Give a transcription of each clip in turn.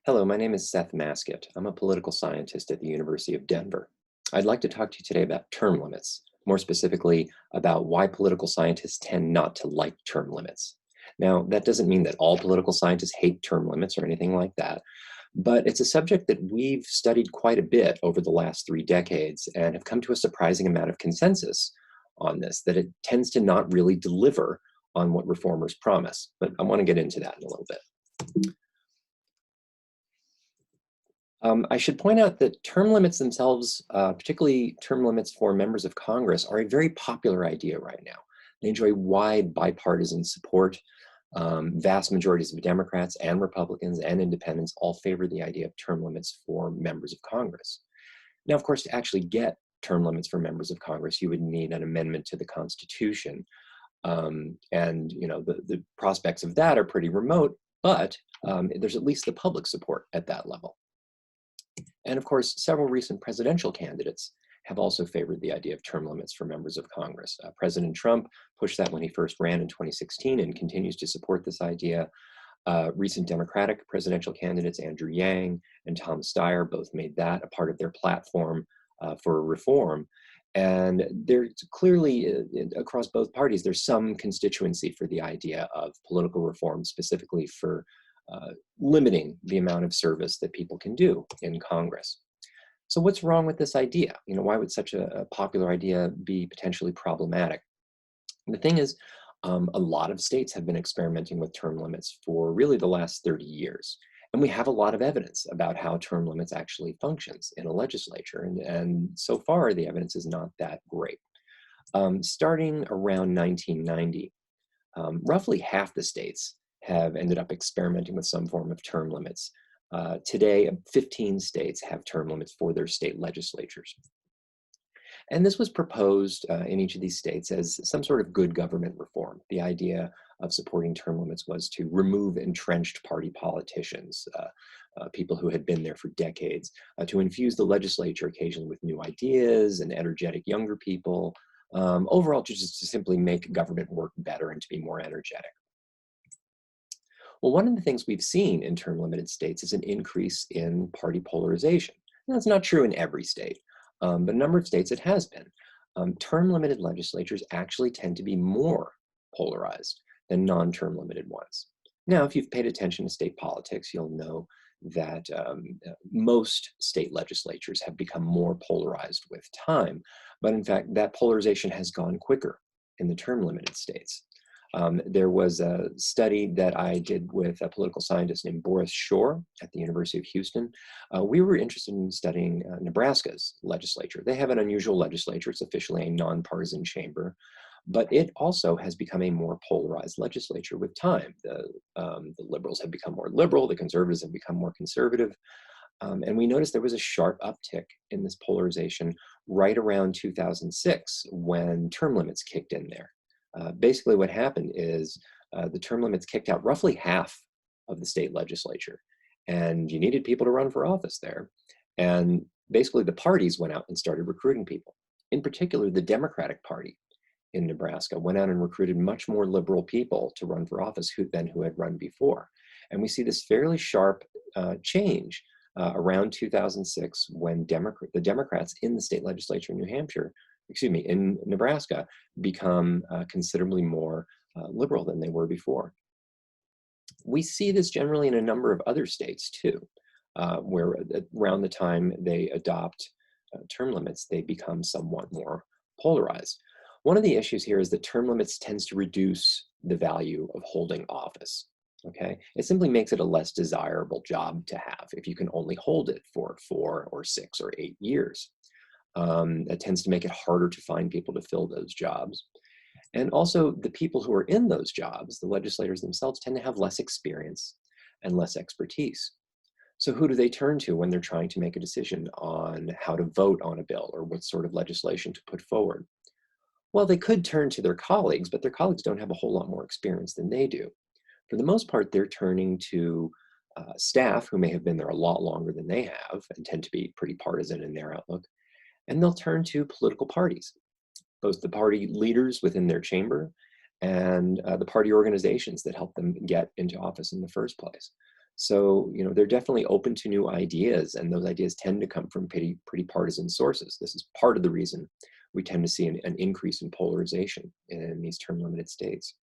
Hello, my name is Seth Masket. I'm a political scientist at the University of Denver. I'd like to talk to you today about term limits, more specifically about why political scientists tend not to like term limits. Now, that doesn't mean that all political scientists hate term limits or anything like that, but it's a subject that we've studied quite a bit over the last 3 decades and have come to a surprising amount of consensus on this, that it tends to not really deliver on what reformers promise. But I want to get into that in a little bit. I should point out that term limits themselves, particularly term limits for members of Congress, are a very popular idea right now. They enjoy wide bipartisan support. Vast majorities of Democrats and Republicans and independents all favor the idea of term limits for members of Congress. Now, of course, to actually get term limits for members of Congress, you would need an amendment to the Constitution. And the prospects of that are pretty remote, but there's at least the public support at that level. And of course, several recent presidential candidates have also favored the idea of term limits for members of Congress. President Trump pushed that when he first ran in 2016 and continues to support this idea. Recent Democratic presidential candidates, Andrew Yang and Tom Steyer, both made that a part of their platform for reform. And there's clearly, across both parties, there's some constituency for the idea of political reform, specifically for limiting the amount of service that people can do in Congress. So what's wrong with this idea? Why would such a popular idea be potentially problematic? The thing is, a lot of states have been experimenting with term limits for really the last 30 years. And we have a lot of evidence about how term limits actually functions in a legislature. And so far, the evidence is not that great. Starting around 1990, roughly half the states have ended up experimenting with some form of term limits. Today, 15 states have term limits for their state legislatures. And this was proposed in each of these states as some sort of good government reform. The idea of supporting term limits was to remove entrenched party politicians, people who had been there for decades, to infuse the legislature occasionally with new ideas and energetic younger people, overall just to simply make government work better and to be more energetic. Well, one of the things we've seen in term limited states is an increase in party polarization. Now, that's not true in every state, but a number of states it has been. Term limited legislatures actually tend to be more polarized than non-term limited ones. Now, if you've paid attention to state politics, you'll know that most state legislatures have become more polarized with time, but in fact, that polarization has gone quicker in the term limited states. There was a study that I did with a political scientist named Boris Shore at the University of Houston. We were interested in studying Nebraska's legislature. They have an unusual legislature. It's officially a nonpartisan chamber, but it also has become a more polarized legislature with time. The liberals have become more liberal, the conservatives have become more conservative. And we noticed there was a sharp uptick in this polarization right around 2006 when term limits kicked in there. Basically what happened is the term limits kicked out roughly half of the state legislature, and you needed people to run for office there. And basically the parties went out and started recruiting people. In particular, the Democratic Party in Nebraska went out and recruited much more liberal people to run for office than who had run before. And we see this fairly sharp change around 2006 when the Democrats in the state legislature in in Nebraska become considerably more liberal than they were before. We see this generally in a number of other states too, where around the time they adopt term limits, they become somewhat more polarized. One of the issues here is that term limits tends to reduce the value of holding office. Okay, it simply makes it a less desirable job to have if you can only hold it for 4 or 6 or 8 years. It tends to make it harder to find people to fill those jobs. And also the people who are in those jobs, the legislators themselves, tend to have less experience and less expertise. So who do they turn to when they're trying to make a decision on how to vote on a bill or what sort of legislation to put forward? Well, they could turn to their colleagues, but their colleagues don't have a whole lot more experience than they do. For the most part, they're turning to staff who may have been there a lot longer than they have and tend to be pretty partisan in their outlook. And they'll turn to political parties, both the party leaders within their chamber and the party organizations that help them get into office in the first place. So, they're definitely open to new ideas, and those ideas tend to come from pretty partisan sources. This is part of the reason we tend to see an increase in polarization in these term-limited states.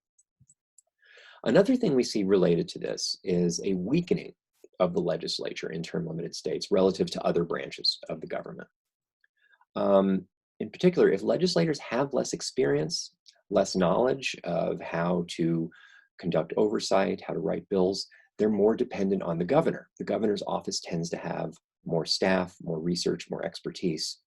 Another thing we see related to this is a weakening of the legislature in term-limited states relative to other branches of the government. In particular, if legislators have less experience, less knowledge of how to conduct oversight, how to write bills, they're more dependent on the governor. The governor's office tends to have more staff, more research, more expertise.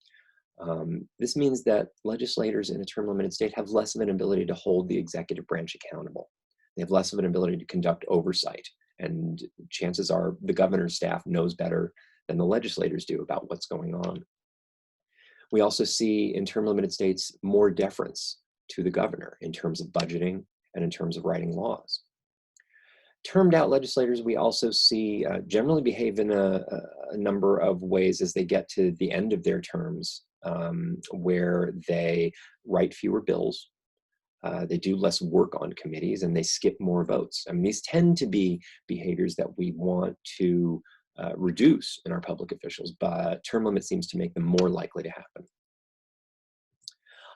This means that legislators in a term-limited state have less of an ability to hold the executive branch accountable. They have less of an ability to conduct oversight, and chances are the governor's staff knows better than the legislators do about what's going on. We also see in term-limited states more deference to the governor in terms of budgeting and in terms of writing laws. Termed out legislators, we also see generally behave in a number of ways as they get to the end of their terms, where they write fewer bills, they do less work on committees, and they skip more votes. I mean, these tend to be behaviors that we want to reduce in our public officials, but term limit seems to make them more likely to happen.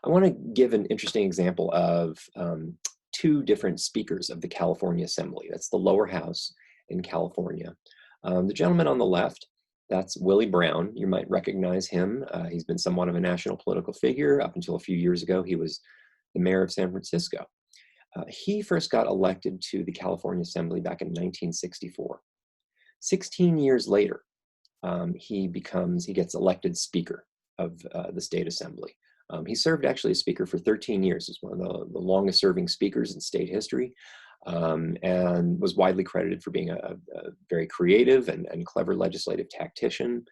I want to give an interesting example of two different speakers of the California Assembly. That's the lower house in California. The gentleman on the left, that's Willie Brown. You might recognize him. He's been somewhat of a national political figure. Up until a few years ago, he was the mayor of San Francisco. He first got elected to the California Assembly back in 1964. 16 years later, he gets elected Speaker of the State Assembly. He served actually as Speaker for 13 years. He's one of the longest serving speakers in state history, and was widely credited for being a very creative and clever legislative tactician.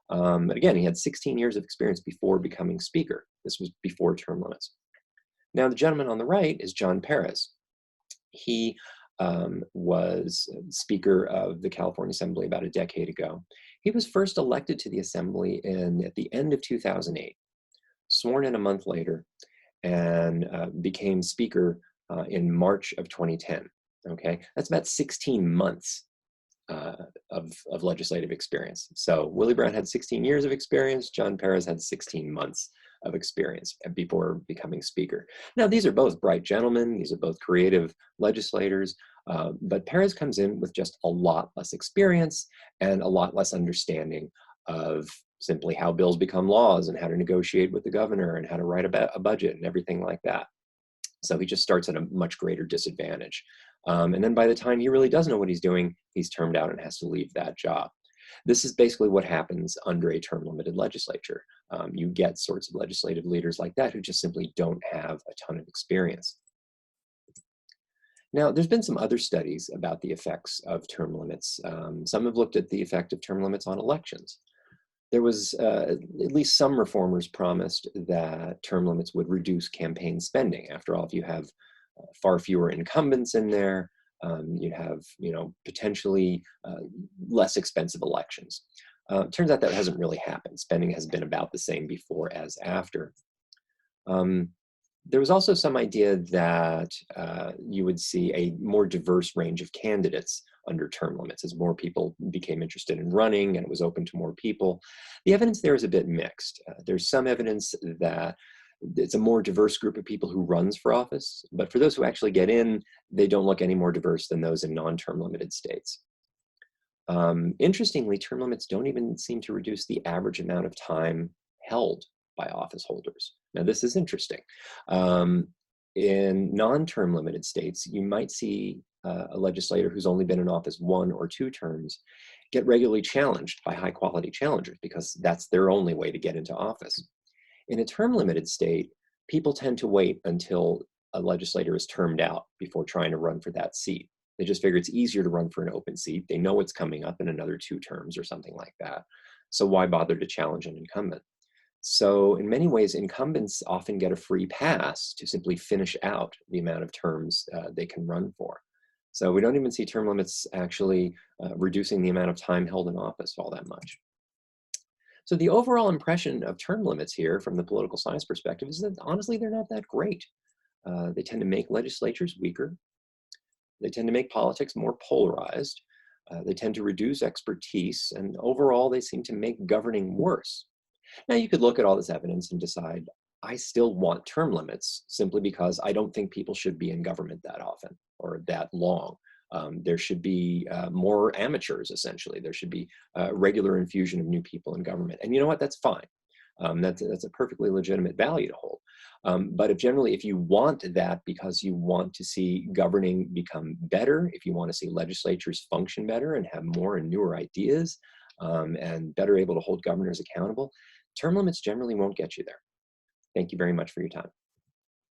But again, he had 16 years of experience before becoming Speaker. This was before term limits. Now, the gentleman on the right is John Perez. He was Speaker of the California Assembly about a decade ago. He was first elected to the Assembly at the end of 2008, sworn in a month later, and became Speaker in March of 2010. Okay, that's about 16 months of legislative experience. So Willie Brown had 16 years of experience. John Perez had 16 months of experience before becoming Speaker. Now, these are both bright gentlemen. These are both creative legislators. But Perez comes in with just a lot less experience and a lot less understanding of simply how bills become laws and how to negotiate with the governor and how to write a budget and everything like that. So he just starts at a much greater disadvantage. And then by the time he really does know what he's doing, he's termed out and has to leave that job. This is basically what happens under a term-limited legislature. You get sorts of legislative leaders like that who just simply don't have a ton of experience. Now, there's been some other studies about the effects of term limits. Some have looked at the effect of term limits on elections. There was at least some reformers promised that term limits would reduce campaign spending. After all, if you have far fewer incumbents in there, you'd have, potentially less expensive elections. Turns out that hasn't really happened. Spending has been about the same before as after. There was also some idea that you would see a more diverse range of candidates under term limits as more people became interested in running and it was open to more people. The evidence there is a bit mixed. There's some evidence that it's a more diverse group of people who runs for office, but for those who actually get in, they don't look any more diverse than those in non-term limited states. Interestingly, term limits don't even seem to reduce the average amount of time held by office holders. Now, this is interesting. In non-term limited states, you might see a legislator who's only been in office 1 or 2 terms get regularly challenged by high quality challengers because that's their only way to get into office. In a term limited state, people tend to wait until a legislator is termed out before trying to run for that seat. They just figure it's easier to run for an open seat. They know it's coming up in another 2 terms or something like that. So why bother to challenge an incumbent? So in many ways, incumbents often get a free pass to simply finish out the amount of terms they can run for. So we don't even see term limits actually reducing the amount of time held in office all that much. So the overall impression of term limits here from the political science perspective is that honestly, they're not that great. They tend to make legislatures weaker. They tend to make politics more polarized. They tend to reduce expertise, and overall, they seem to make governing worse. Now, you could look at all this evidence and decide, I still want term limits simply because I don't think people should be in government that often or that long. There should be more amateurs, essentially. There should be regular infusion of new people in government. And you know what? That's fine. That's a perfectly legitimate value to hold. But if generally, if you want that because you want to see governing become better, if you want to see legislatures function better and have more and newer ideas, and better able to hold governors accountable, term limits generally won't get you there. Thank you very much for your time.